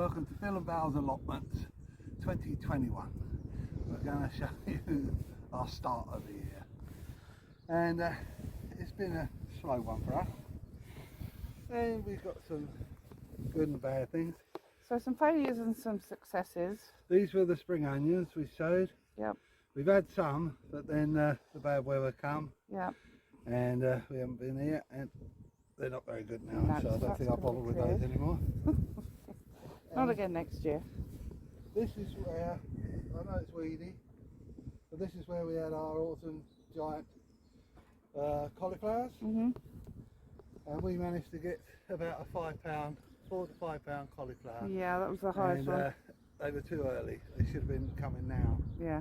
welcome to Bill and Val's Allotment 2021. We're going to show you our start of the year, and it's been a slow one for us, and we've got some good and bad things. So some failures and some successes. These were the spring onions we sowed. Yep. We've had some, but then the bad weather come. Yep. And we haven't been here, and they're not very good now, No, so I don't think I'll bother with those anymore. Not again next year. This is where, I know it's weedy, but this is where we had our autumn giant cauliflowers. And And we managed to get about a £4 to £5 cauliflower. yeah, that was the highest one. They were too early, they should have been coming now. Yeah.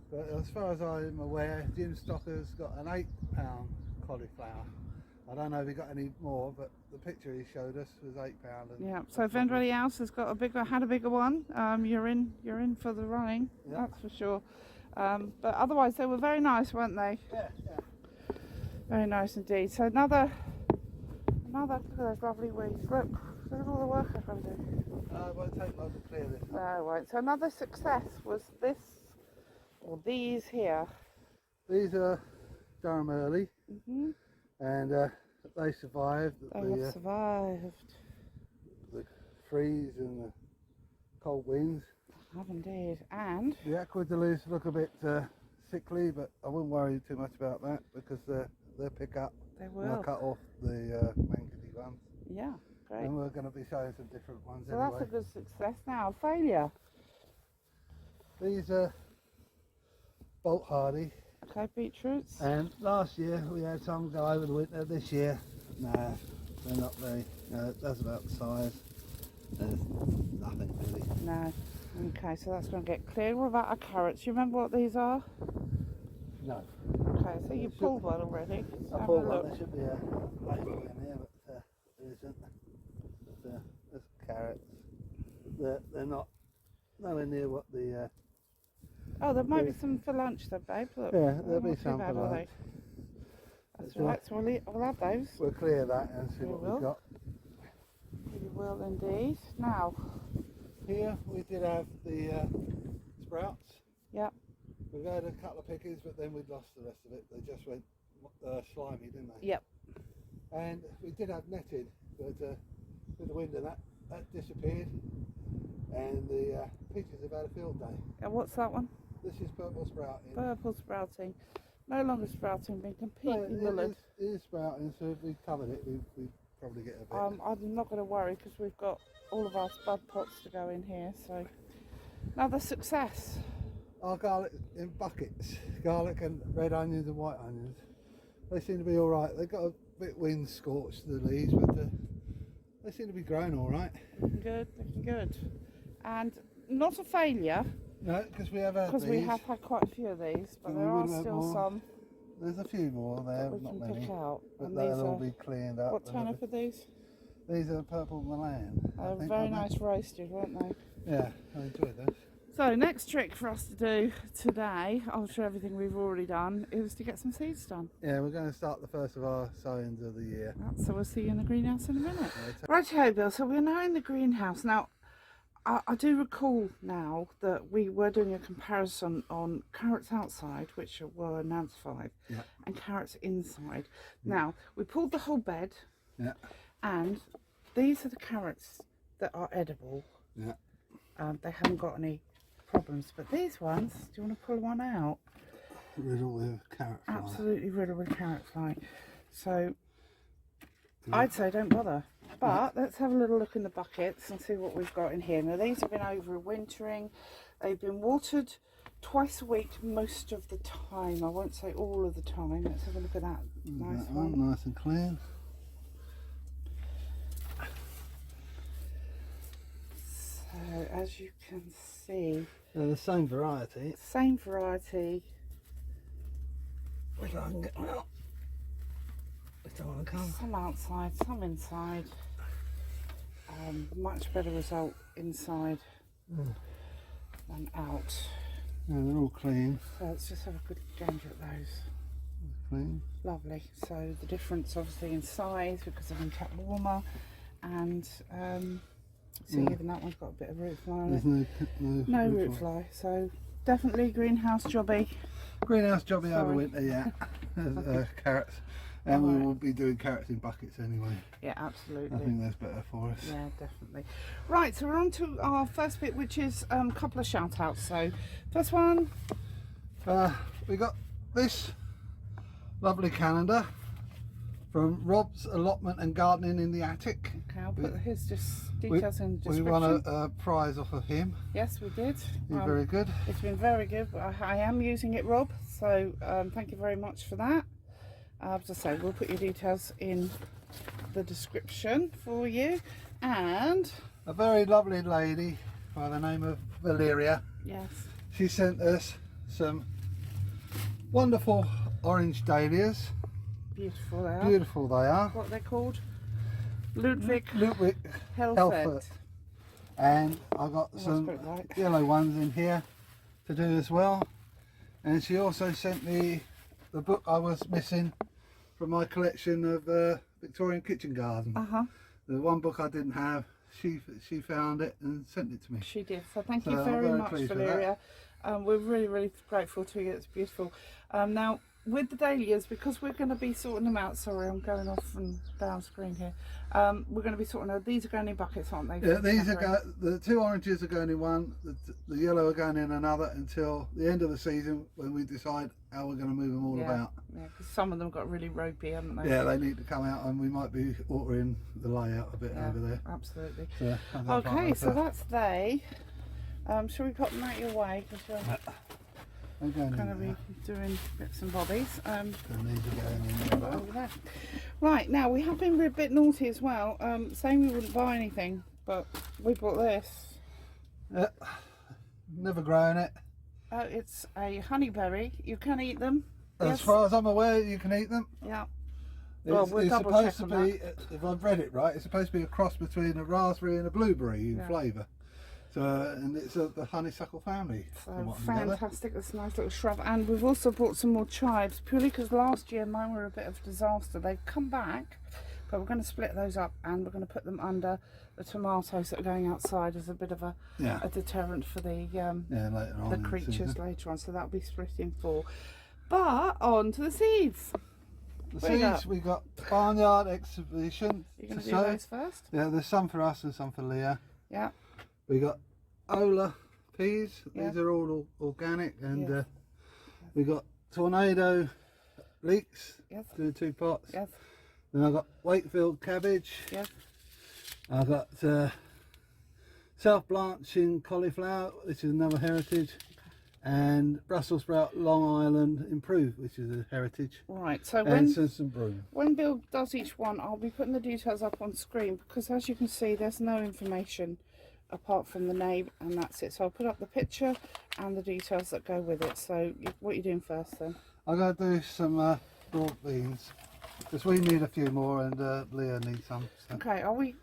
But as far as I'm aware, Jim Stocker's got an £8 cauliflower. I don't know if he got any more, but the picture he showed us was £8. Yeah. So if anybody else has got had a bigger one, you're in for the running. Yeah. That's for sure. But otherwise, they were very nice, weren't they? Yeah, yeah. Very nice indeed. So another. Look at those lovely weeds. Look at all the work I've got to do. It won't take long to clear this. No, it won't. So another success was this, or these here. These are Durham early, and they survived They have survived. the freeze and the cold winds. Have indeed. And The aquadilus look a bit sickly, but I wouldn't worry too much about that because they'll pick up. they And I'll will. cut off the mankety ones, Yeah, great. and we're going to be showing some different ones So anyway. that's a good success. Now, failure. These are bolt hardy, Okay, beetroots. and last year we had some go over the winter. This year, no, they're not very. That's about the size. There's nothing really. No. Okay, so that's going to get cleared. What about our carrots? You remember what these are? No. Okay, so you pulled one already. I Have a thought look. there should be a label in here, but there isn't. But, there's carrots. They're not nowhere near what the. Oh, there might be some for lunch then, babe. Look. Yeah, They're there'll be not too some bad, for are lunch. they? That's all right, so we'll have those. We'll clear that and see We what will. we've got. You will indeed. Now, Here we did have the sprouts. yep. We've had a couple of pickings, but then we'd lost the rest of it. They just went slimy, didn't they? Yep. And we did have netted, but with the wind and that disappeared. And the peaches have had a field day. And what's that one? This is purple sprouting. Purple sprouting. No longer sprouting, been completely mullered. It is sprouting, so if we covered it, we'd probably get a bit. I'm not going to worry because we've got all of our spud pots to go in here. So another success. Our garlic in buckets, garlic and red onions and white onions, they seem to be all right. They've got a bit wind scorched the leaves, but they seem to be growing all right. Looking good. And not a failure No, because we have had because these. we have had quite a few of these, but So there we are would have still more. some There's a few more there, that we not can many, pick out. but And they'll these all are, be cleaned up. what turnip are these? These are purple Milan. I think, Very aren't they? nice roasted, weren't they? Yeah, I enjoyed those. So next trick for us to do today, after everything we've already done, is to get some seeds done. Yeah, we're going to start the first of our sowings of the year. So we'll see you in the greenhouse in a minute. Yeah, Righto, Bill, so we're now in the greenhouse. Now, I do recall now that we were doing a comparison on carrots outside, which were Nance 5, Yeah. and carrots inside. Now, we pulled the whole bed, Yeah. and these are the carrots that are edible. Yeah. They haven't got any problems, but these ones, do you want to pull one out? Riddle with carrot fly. Absolutely riddled with carrot fly. So I'd say don't bother. But let's have a little look in the buckets and see what we've got in here. Now these have been overwintering. They've been watered twice a week most of the time. I won't say all of the time. Let's have a look at that nice That one. nice and clean. So as you can see, They're the same variety. same variety. If I can get them out. If they want to come. Some outside, some inside. Much better result inside than out. Yeah, they're all clean. So let's just have a good gander at those. Clean. Lovely. So the difference obviously in size because they've been kept warmer, and See, even that one's got a bit of root fly on There's it. no root fly. So definitely greenhouse jobby. Greenhouse jobby over Sorry. winter, yeah. Carrots. And we will be doing carrots in buckets anyway. Yeah, absolutely. I think that's better for us. Yeah, definitely. Right, so we're on to our first bit, which is a couple of shout outs. So, first one. We got this lovely calendar from Rob's Allotment and Gardening in the Attic. Okay, I'll put his details in the description. We won a prize off of him. Yes, we did. He's very good. It's been very good. I am using it, Rob, so thank you very much for that. As I say, we'll put your details in the description for you. And a very lovely lady by the name of Valeria. Yes. She sent us some wonderful orange dahlias. Beautiful they are. Beautiful they are. What are they called? Ludwig Helfert. And I got some yellow ones in here to do as well. And she also sent me the book I was missing from my collection of Victorian kitchen garden. The one book I didn't have, she found it and sent it to me. She did. So thank you very much, Valeria. We're really grateful to you. It's beautiful. Now with the dahlias, because we're going to be sorting them out. Sorry, I'm going off and down screen here. We're going to be sorting out. These are going in buckets, aren't they? Yeah, these are the two oranges are going in one. The yellow are going in another until the end of the season when we decide how we're going to move them all about. Yeah, because some of them got really ropey, haven't they? Yeah, they need to come out, and we might be altering the layout a bit over there. Absolutely. So, okay, so that's they. Shall we put them out your way? Because you're going to be doing bits and bobbies. And these are going in over there. Right, now we have been a bit naughty as well, saying we wouldn't buy anything, but we bought this. Never grown it. It's a honeyberry. You can eat them. As far as I'm aware, you can eat them. Yeah. Well, it's supposed to be, if I've read it right, it's supposed to be a cross between a raspberry and a blueberry in flavour. So, and it's the honeysuckle family. So fantastic, this nice little shrub. And we've also bought some more chives, purely because last year mine were a bit of a disaster. They've come back, but we're going to split those up and we're going to put them under the tomatoes that are going outside as a bit of a deterrent for the creatures later on. So that'll be split in 4. But on to the seeds. The seeds, we got Barnyard Exhibition. You're going to do those first? Yeah, there's some for us and some for Leah. Yeah. We got Ola peas. These are all organic, and we got Tornado leeks. Yes. Doing 2 pots. Yes. Then I got Wakefield cabbage. Yes. I got self-blanching cauliflower, which is another heritage, and Brussels sprout Long Island improved, which is a heritage. Right. So when Bill does each one, I'll be putting the details up on screen because, as you can see, there's no information apart from the name, and that's it. So I'll put up the picture and the details that go with it. So what are you doing first then? I'm going to do some broad beans because we need a few more, and Leah needs some. So. Okay, are we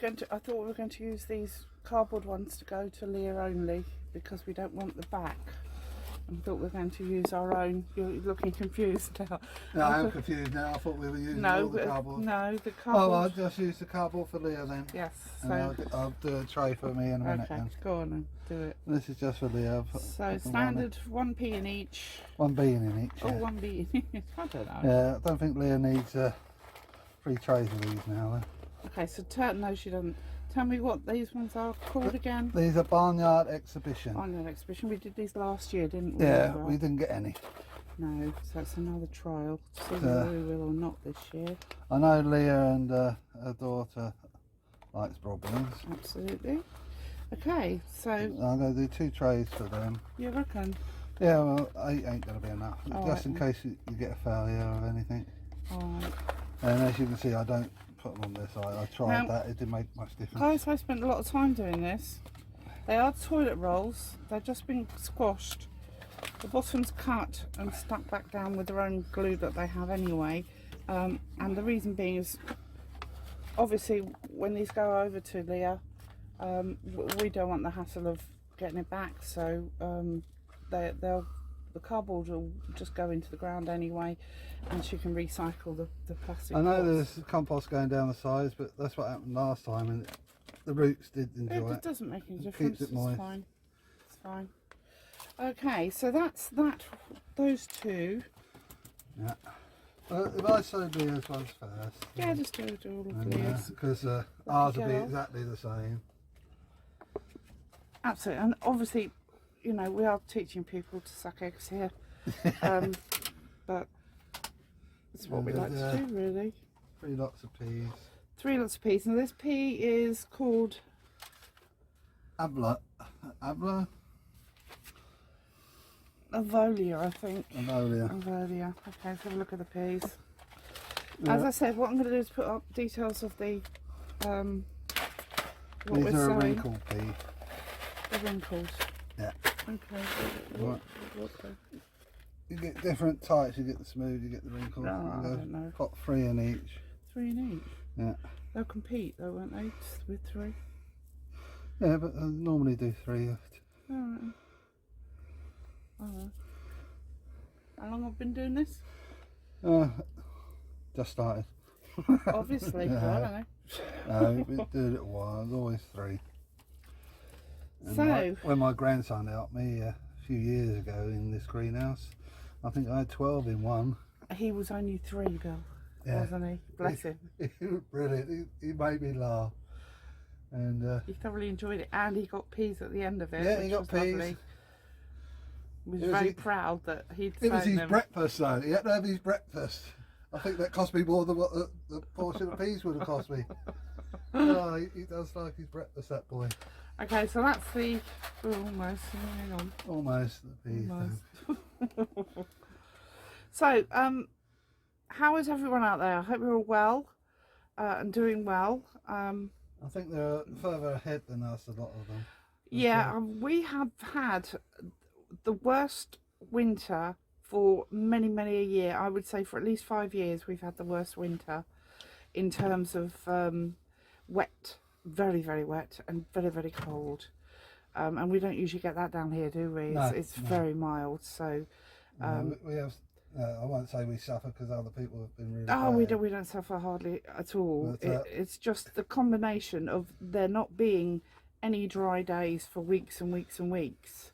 going to, I thought we were going to use these cardboard ones to go to Leah only because we don't want the back. I thought we were going to use our own. You're looking confused now. No, I am confused now. I thought we were using all the cardboard. No, the cardboard. Oh, I'll just use the cardboard for Leah then. Yes. And so I'll do a tray for me in a minute. Okay, go on and do it. This is just for Leah. So standard 1 pea in each. 1 bean in each. Oh, 1 bean. I don't know. Yeah, I don't think Leah needs 3 trays of these now then. Okay, so no, she doesn't. Tell me what these ones are called again. These are Barnyard Exhibition. Barnyard Exhibition. We did these last year, didn't we? Yeah, we didn't get any. No, so that's another trial. See whether we will or not this year. I know Leah and her daughter likes broad beans. Absolutely. Okay, so I'm going to do 2 trays for them. You reckon? Yeah, well, 8 ain't going to be enough. Just in case you get a failure or anything. Alright. And as you can see, I don't put them on this side. I tried that, it didn't make much difference. Guys, I spent a lot of time doing this. They are toilet rolls. They've just been squashed. The bottom's cut and stuck back down with their own glue that they have anyway. And the reason being is, obviously, when these go over to Leah, we don't want the hassle of getting it back. So the cardboard will just go into the ground anyway, and she can recycle the plastic. I know there's compost going down the sides, but that's what happened last time, and the roots did enjoy It doesn't make any It difference. keeps it It's moist. fine. It's fine. Okay, so that's that. Those two. Yeah. If I sow Leah's ones first. Yeah, just do all of these. Because ours will be go. exactly the same. Absolutely, and obviously, you know, we are teaching people to suck eggs here, but it's what we like to do, really. 3 lots of peas. 3 lots of peas. Now this pea is called Abla. Avolia, I think. Avolia. Avolia. Okay, let's have a look at the peas. Yeah. As I said, what I'm going to do is put up details of the what These we're are a sowing. wrinkled pea. The wrinkles. Yeah. Okay. Right. You get different types. You get the smooth, you get the wrinkled. No, I don't know. Got 3 in each. 3 in each. Yeah. They'll compete though, won't they? With 3. Yeah, but I normally do 3. Alright. How long have I been doing this? Just started. Obviously, Yeah. I don't know. No, we've been doing it a while. There's always 3. And So, when my grandson helped me a few years ago in this greenhouse, I think I had 12 in one. he was only 3, Bill, Yeah. wasn't he? Bless him. He was brilliant. He made me laugh. And He thoroughly enjoyed it, and he got peas at the end of it. yeah, which he got was peas. lovely. He was It was very his- proud that he'd It was sown his them. breakfast though. He had to have his breakfast. I think that cost me more than what the portion of peas would have cost me. Oh, he does like his breakfast, that boy. Okay, so that's the almost. Hang on. Almost the peas. Almost. So, how is everyone out there? I hope you're all well and doing well. I think they're further ahead than us, a lot of them. Yeah, we have had the worst winter for many, many a year. I would say for at least 5 years we've had the worst winter in terms of wet, very, very wet and very, very cold. And we don't usually get that down here, do we? No, It's no. very mild. So, We have. I won't say we suffer because other people have been really. oh, bad. we don't suffer hardly at all. But, It's just the combination of there not being any dry days for weeks and weeks and weeks.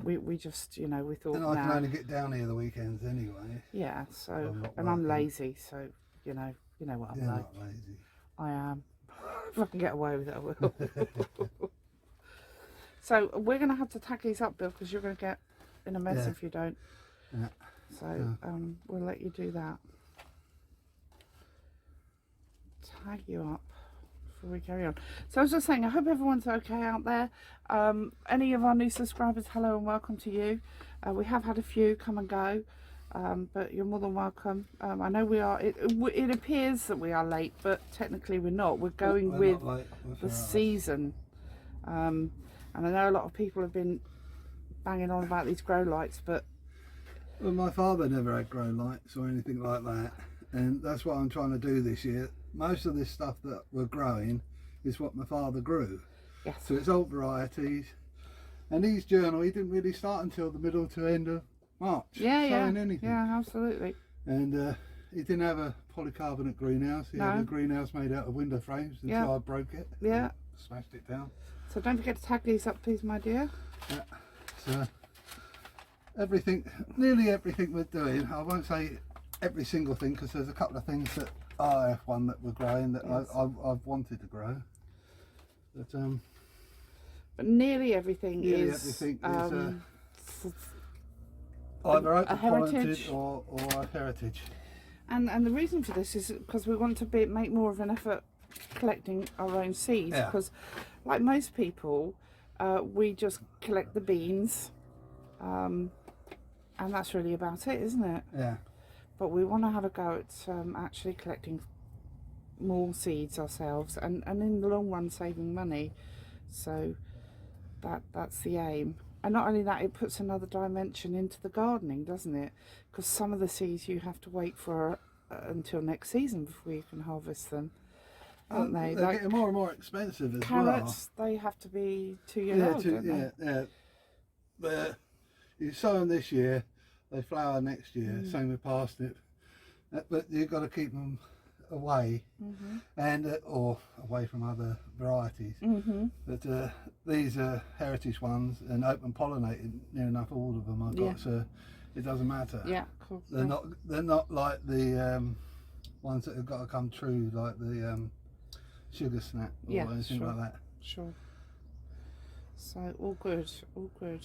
We just, you know, we thought, And I can nah. only get down here the weekends anyway. Yeah, so, I'm not and I'm working. lazy, so, you know what I'm You're like. not lazy. I am. If I can get away with it, I will. So, we're going to have to tag these up, Bill, because you're going to get in a mess Yeah. if you don't. Yeah. So, we'll let you do that. Tag you up before we carry on. So I was just saying, I hope everyone's okay out there. Any of our new subscribers, hello and welcome to you. We have had a few come and go, but you're more than welcome. I know we are, it appears that we are late, but technically we're not. We're going We're with not late, we're the alright. season. And I know a lot of people have been banging on about these grow lights, but Well, my father never had grow lights or anything like that, and that's what I'm trying to do this year. Most of this stuff that we're growing is what my father grew, yes. so it's old varieties. And his journal, he didn't really start until the middle to end of March. Yeah, sowing anything. yeah, absolutely. And he didn't have a polycarbonate greenhouse. He had No. a greenhouse made out of window frames until Yeah. I broke it. Yeah. and smashed it down. So don't forget to tag these up, please, my dear. Yeah. So everything, nearly everything we're doing, I won't say every single thing because there's a couple of things that I have one that we're growing that Yes. I've wanted to grow. But nearly everything nearly is, everything is a either open heritage. planted or a heritage. And the reason for this is because we want to make more of an effort collecting our own seeds, Yeah. because like most people we just collect the beans and that's really about it, isn't it? Yeah. But we want to have a go at actually collecting more seeds ourselves and in the long run saving money. So that's the aim. And not only that, it puts another dimension into the gardening, doesn't it? Because some of the seeds you have to wait for until next season before you can harvest them, aren't they? They're Like getting more and more expensive as carrots, they have to be 2 years well. old, don't they? Yeah. But you sow them this year, they flower next year. Same with parsnip. But you've got to keep them away, and or away from other varieties. But these are heritage ones and open pollinated near enough all of them I've got, so it doesn't matter. Yeah, cool. They're not like the ones that have got to come true, like the sugar snap or anything like that. Sure. So all good, all good.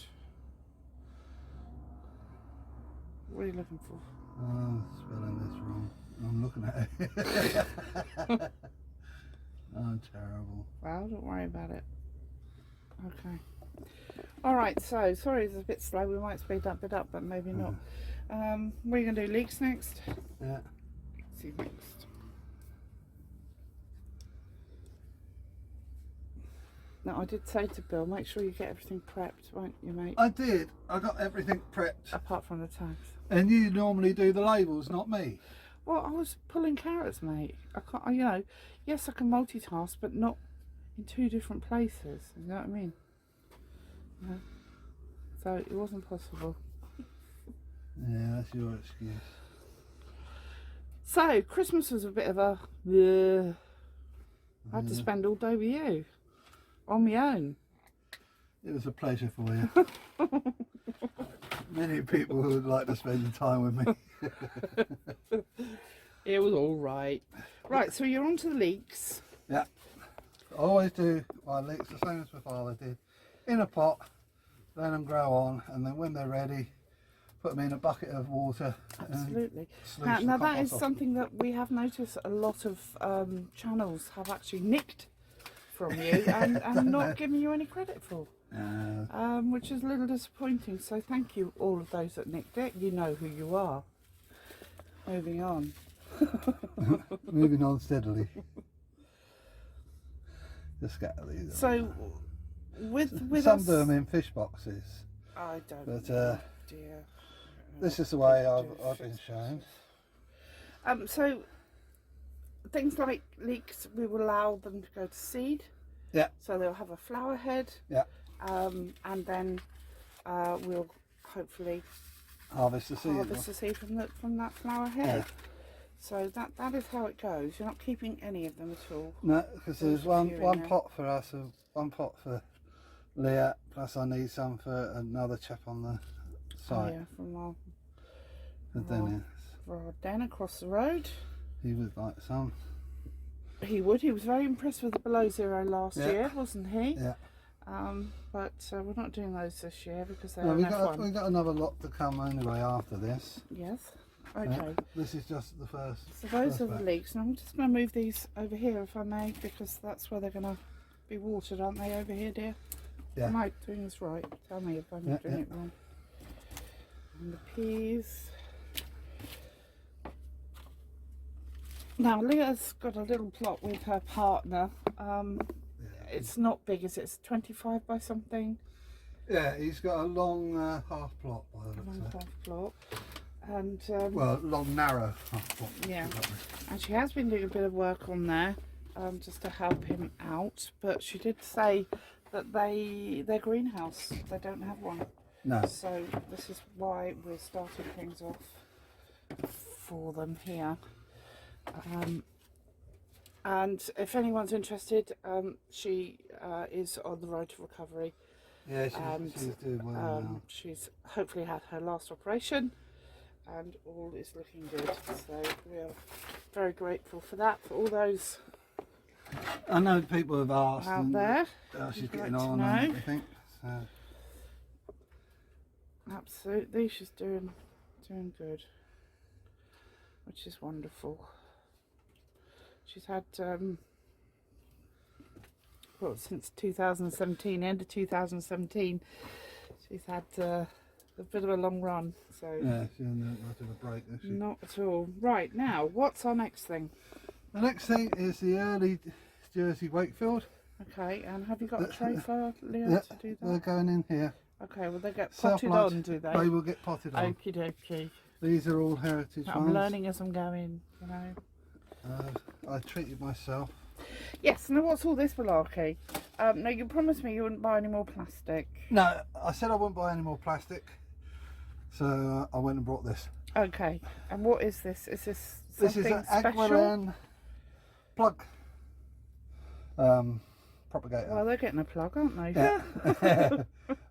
What are you looking for? Oh, spelling this wrong. I'm looking at it. Oh, terrible. Well, don't worry about it. Okay. All right. So sorry, it's a bit slow. We might speed that bit up, but maybe not. What are you gonna do? Leeks next? Yeah. Let's see next. No, I did say to Bill, make sure you get everything prepped, won't you, mate? I did. I got everything prepped. Apart from the tags. And you normally do the labels, not me. Well, I was pulling carrots, mate. I can't, you know, yes, I can multitask, but not in two different places. You know what I mean? Yeah. So it wasn't possible. Yeah, that's your excuse. So Christmas was a bit of a. I had to spend all day with you, on my own. It was a pleasure for you. Many people would like to spend the time with me. It was all right. Right, so you're on to the leeks. Yeah. I always do my leeks the same as my father did. In a pot, let them grow on, and then when they're ready, put them in a bucket of water. Absolutely. Now that is something that we have noticed a lot of channels have actually nicked from you and not given you any credit for. Which is a little disappointing, so thank you all of those that nicked it. You know who you are. Moving on. Moving on steadily. Just scatter these. So with some us, of them in fish boxes. I don't but know, dear. This is the way I've been shown. So things like leeks, we will allow them to go to seed. Yeah. So they'll have a flower head. Yeah. And then we'll hopefully harvest the seed from that flower head. Yeah. So that is how it goes. You're not keeping any of them at all. No, because there's one pot for us, one pot for Leah, plus I need some for another chap on the side. Oh, yeah, from our den across the road. He would like some. He would. He was very impressed with the below zero last year, wasn't he? Yeah. But we're not doing those this year because they're we got another lot to come anyway after this. Yes. Okay. This is just the first. So those are the leeks, and I'm just going to move these over here if I may, because that's where they're going to be watered, aren't they? Over here, dear. Yeah. Am I doing this right? Tell me if I'm doing it wrong. And the peas. Now Leah's got a little plot with her partner. It's not big, is it? It's 25 by something. Yeah, he's got a long half plot by the looks of it. Half plot. And well, long narrow half plot. Yeah. And she has been doing a bit of work on there, just to help him out. But she did say that their greenhouse, they don't have one. No. So this is why we're starting things off for them here. And if anyone's interested, she is on the road to recovery. Yeah, she's doing well now. She's hopefully had her last operation and all is looking good. So we are very grateful for that, for all those I know people have asked out there. How she's getting like on and everything. So. Absolutely, she's doing good, which is wonderful. She's had, well, since 2017, end of 2017, she's had a bit of a long run. So yeah, she hasn't much of a break, has she? Not at all. Right, now, what's our next thing? The next thing is the early Jersey Wakefield. Okay, and have you got a tray for Leah to do that? They're going in here. Okay, well they get potted on, do they? They will get potted on. Okie dokie. These are all heritage ones. I'm learning as I'm going, you know. I treated myself. Yes, now what's all this malarkey? Now you promised me you wouldn't buy any more plastic. No, I said I wouldn't buy any more plastic. So I went and brought this. Okay, and what is this? Is this This something is an special? Aqualan plug propagator. Well, they're getting a plug, aren't they? Yeah.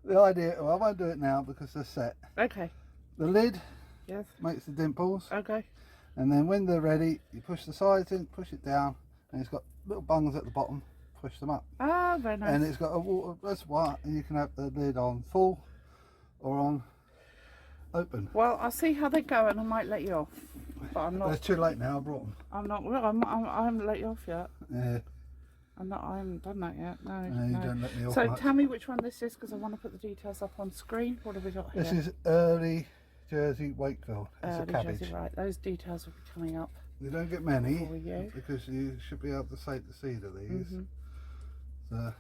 The idea, well, I won't do it now because they're set. Okay. The lid Yes. makes the dimples, Okay. and then when they're ready, you push the sides in, push it down, and it's got little bungs at the bottom. Push them up, Ah, very nice. and it's got a water reservoir, and you can have the lid on full or on open. Well, I'll see how they go, and I might let you off. But I'm It's not. too late now. I brought them. I'm not. Well, I haven't let you off yet. Yeah. I haven't done that yet. No. No, you don't let me off So much. tell me which one this is, because I want to put the details up on screen. What have we got here? This is early Jersey Wakefield. It's a cabbage. Jersey, right. Those details will be coming up. You don't get many For you. because you should be able to save the seed of these. So,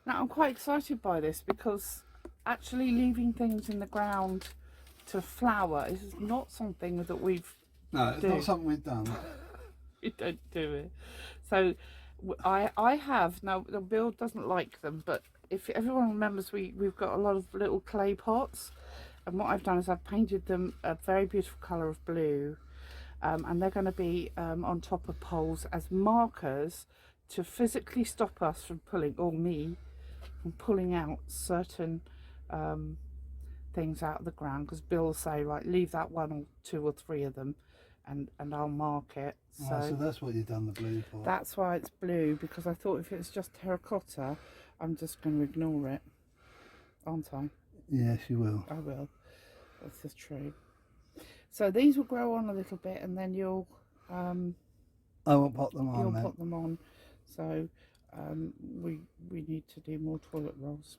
Now I'm quite excited by this because actually leaving things in the ground to flower is not something that we've. no, it's not something we've done. We don't do it. So I have now. Bill doesn't like them, but if everyone remembers, we've got a lot of little clay pots, and what I've done is I've painted them a very beautiful colour of blue, and they're going to be on top of poles as markers to physically stop us from pulling, or me, from pulling out certain things out of the ground, because Bill will say, right, leave that one or two or three of them, and I'll mark it. So that's what you've done the blue for. That's why it's blue, because I thought if it's just terracotta, I'm just going to ignore it, aren't I? Yes, you will. I will. That's just true. So these will grow on a little bit, and then you'll I will put them on you'll then. put them on. So we need to do more toilet rolls.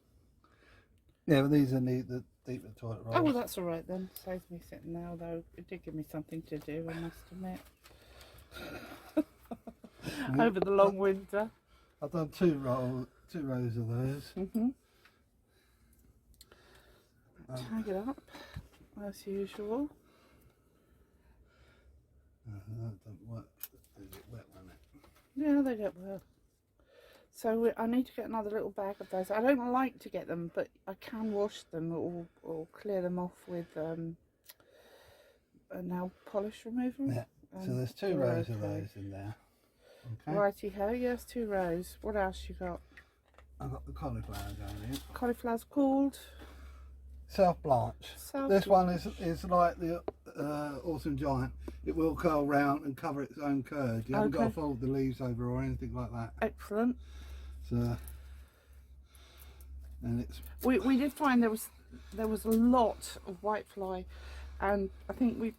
Yeah, but these are the deeper toilet rolls. Oh, well, that's all right then. Saves me sitting now, though. It did give me something to do, I must admit. Over the long winter. I've done two rows of those. Tag it up as usual. That doesn't work. They get wet, won't it? Yeah, they get well. So I need to get another little bag of those. I don't like to get them, but I can wash them or clear them off with a nail polish remover. Yeah. So there's two rows of those in there. Okay. Righty ho, yes, 2 rows. What else you got? I've got the cauliflower going in. Cauliflower's called South Blanche. South This one is like the Autumn Giant. It will curl round and cover its own curd. You haven't got to fold the leaves over or anything like that. Excellent. So, and it's We did find there was a lot of whitefly, and I think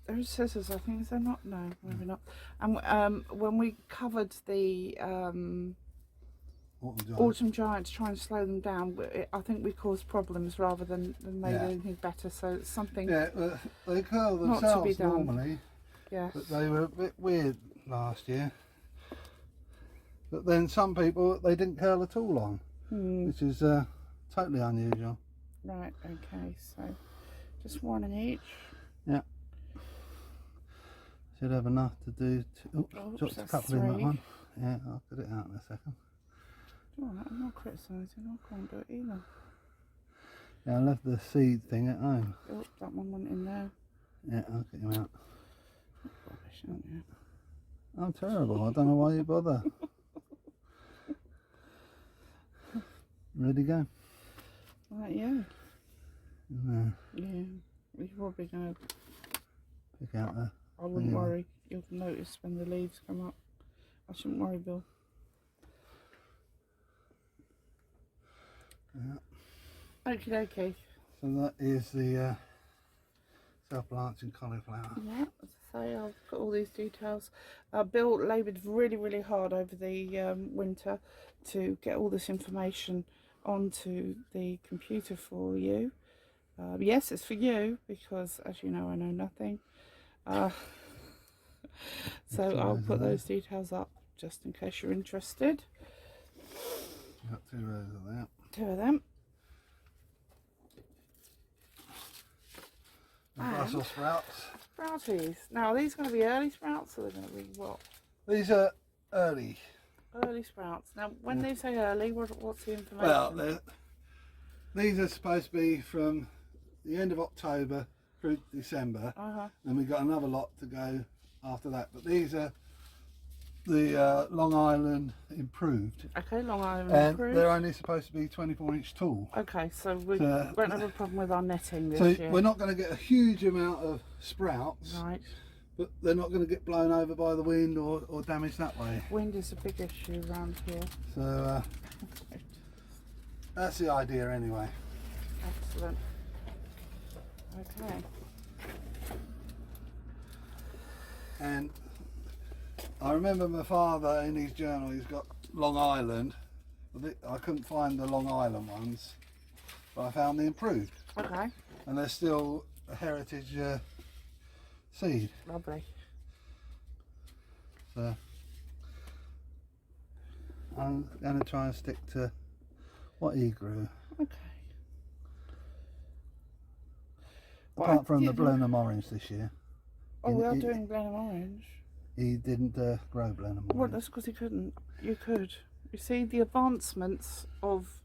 there's scissors. I think is there not? No, maybe not. And when we covered the Autumn Giant to try and slow them down, I think we caused problems rather than made anything better. So it's something. Yeah, they curl not to be themselves done. normally. Yes. But they were a bit weird last year. But then some people, they didn't curl at all on, which is totally unusual. Right, okay, so just one in each. Yeah. Should have enough to do. Dropped a couple in that one. Yeah, I'll get it out in a second. Alright, I'm not criticising, I can't do it either. Yeah, I left the seed thing at home. Oh, that one went in there. Yeah, I'll get you out. Rubbish, aren't you? I'm terrible, I don't know why you bother. Ready to go? Right, yeah. Yeah, you're probably going to... Pick out the... I wouldn't worry, you'll notice when the leaves come up. I shouldn't worry, Bill. Yeah. Okie dokie. So that is the South Blanche and cauliflower. Yeah, as I say, I'll put all these details. Bill laboured really hard over the winter to get all this information onto the computer for you. Yes, it's for you, because as you know, I know nothing. So I'll put those details up just in case you're interested. Got 2 rows of that. 2 of them. And Brussels sprouts. Sprouties. Now, are these going to be early sprouts, or are they going to be what? These are early. Early sprouts. Now, when they say early, what's the information? Well, these are supposed to be from the end of October through December. And we've got another lot to go after that. But these are the Long Island improved, Okay, Long Island and improved. they're only supposed to be 24-inch tall. Okay, so we So- won't have a problem with our netting this So year. we're not going to get a huge amount of sprouts, Right. but they're not going to get blown over by the wind or damaged that way. Wind is a big issue around here. So that's the idea anyway. Excellent. Okay. And I remember my father in his journal, he's got Long Island. I couldn't find the Long Island ones, but I found the improved. Okay. And they're still a heritage seed. Lovely. So I'm going to try and stick to what he grew. Okay. Apart from the Blenheim orange this year. Oh, we are doing Blenheim orange. He didn't grow Blenheim orange. Well, that's because he couldn't. You could. You see, the advancements of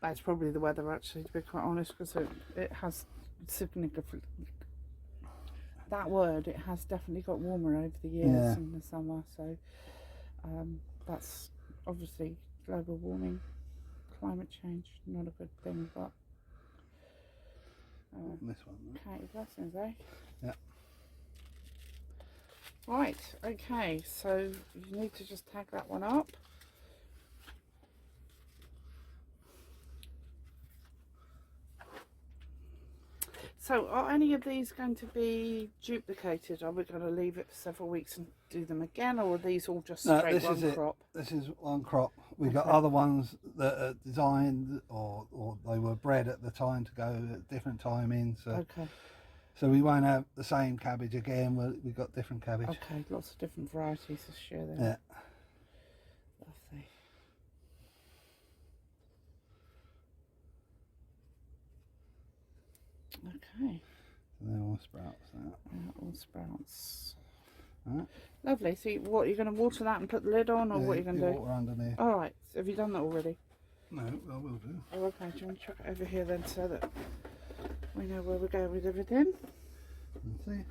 that's probably the weather, actually, to be quite honest, because it has significant. That word, it has definitely got warmer over the years in the summer. So that's obviously global warming, climate change, not a good thing, but. This one. Okay, blessings, eh? Yeah. Right, okay, so you need to just tag that one up. So are any of these going to be duplicated? Are we going to leave it for several weeks and do them again, or are these all just straight one crop? This is one crop. We've got other ones that are designed or they were bred at the time to go at different timings. So, Okay. So we won't have the same cabbage again. We've got different cabbage. Okay, lots of different varieties this year then. Yeah. Lovely. Okay. So they're all sprouts now. All sprouts. Right. Lovely. So what, are you going to water that and put the lid on, or what are you going to do? Water underneath. All right. So have you done that already? No, I will do. Oh, okay. Do you want to chuck it over here then, so that we know where we're going with everything? Let's see.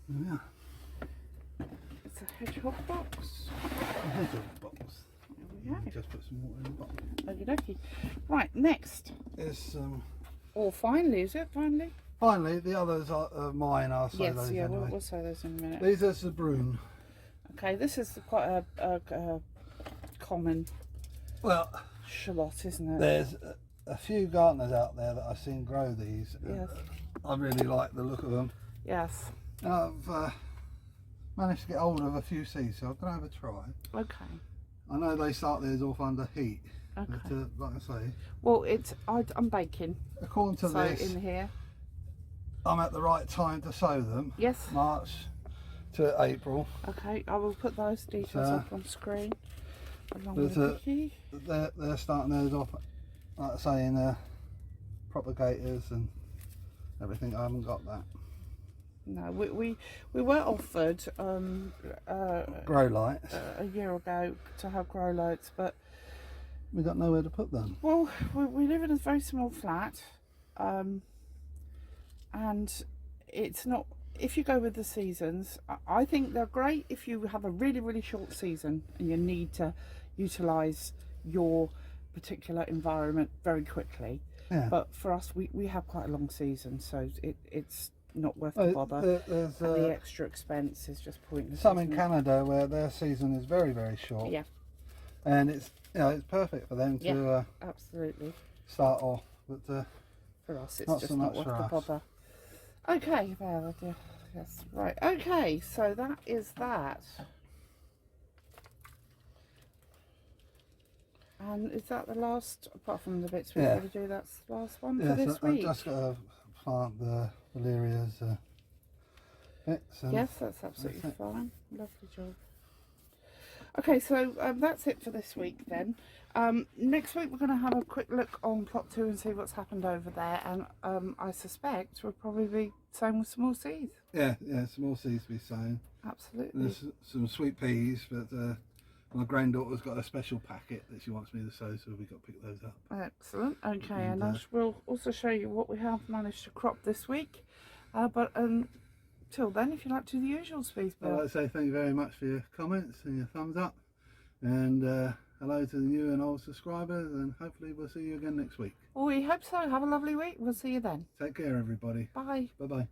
Yeah. It's a hedgehog box. A hedgehog box. There we go. Just put some water in the box. Okie dokie. Right, next. It's Or finally, is it finally? finally the others are mine. I'll say Yes, those yeah, anyway. we'll say those in a minute. These are Sabroon. Okay, this is quite a common Well, shallot, isn't it? there's a few gardeners out there that I've seen grow these. Yes. I really like the look of them. Yes. And I've managed to get hold of a few seeds, so I'm going to have a try. Okay. I know they start theirs off under heat, Okay. but like I say, Well, I'm baking. according to So this, in here. I'm at the right time to sow them. Yes. March to April. Okay, I will put those details up on screen. Along with There's Vicky. They're starting theirs off, like I say, in propagators and everything. I haven't got that. No, we were offered Grow lights. a year ago to have grow lights, but We got nowhere to put them. well, we live in a very small flat, and it's not. If you go with the seasons, I think they're great if you have a really, really short season and you need to utilise your particular environment very quickly. Yeah. But for us, we have quite a long season, so it's not worth the bother. There's And the extra expense is just pointless. some in isn't it? Canada where their season is very, very short. Yeah, And it's it's perfect for them to absolutely. start off. But For us, it's Not just so not much worth for the us. bother. Okay, there, dear. Yes, right. Okay, so that is that. And is that the last, apart from the bits we've Yeah. got to do, that's the last one for yes, this I've week? just got to plant the valerias bits. And Yes, that's absolutely that's it. fine. Lovely job. Okay, so that's it for this week then. Next week we're going to have a quick look on plot 2 and see what's happened over there, and I suspect we'll probably be sowing with some more seeds. Yeah, some more seeds to be sown. Absolutely. There's some sweet peas, but my granddaughter's got a special packet that she wants me to sow, so we've got to pick those up. Excellent. Okay, and And, we'll also show you what we have managed to crop this week. But till then, if you'd like to do the usual speed, I'd like to say thank you very much for your comments and your thumbs up, and hello to the new and old subscribers, and hopefully we'll see you again next week. We hope so. Have a lovely week. We'll see you then. Take care, everybody. Bye. Bye bye.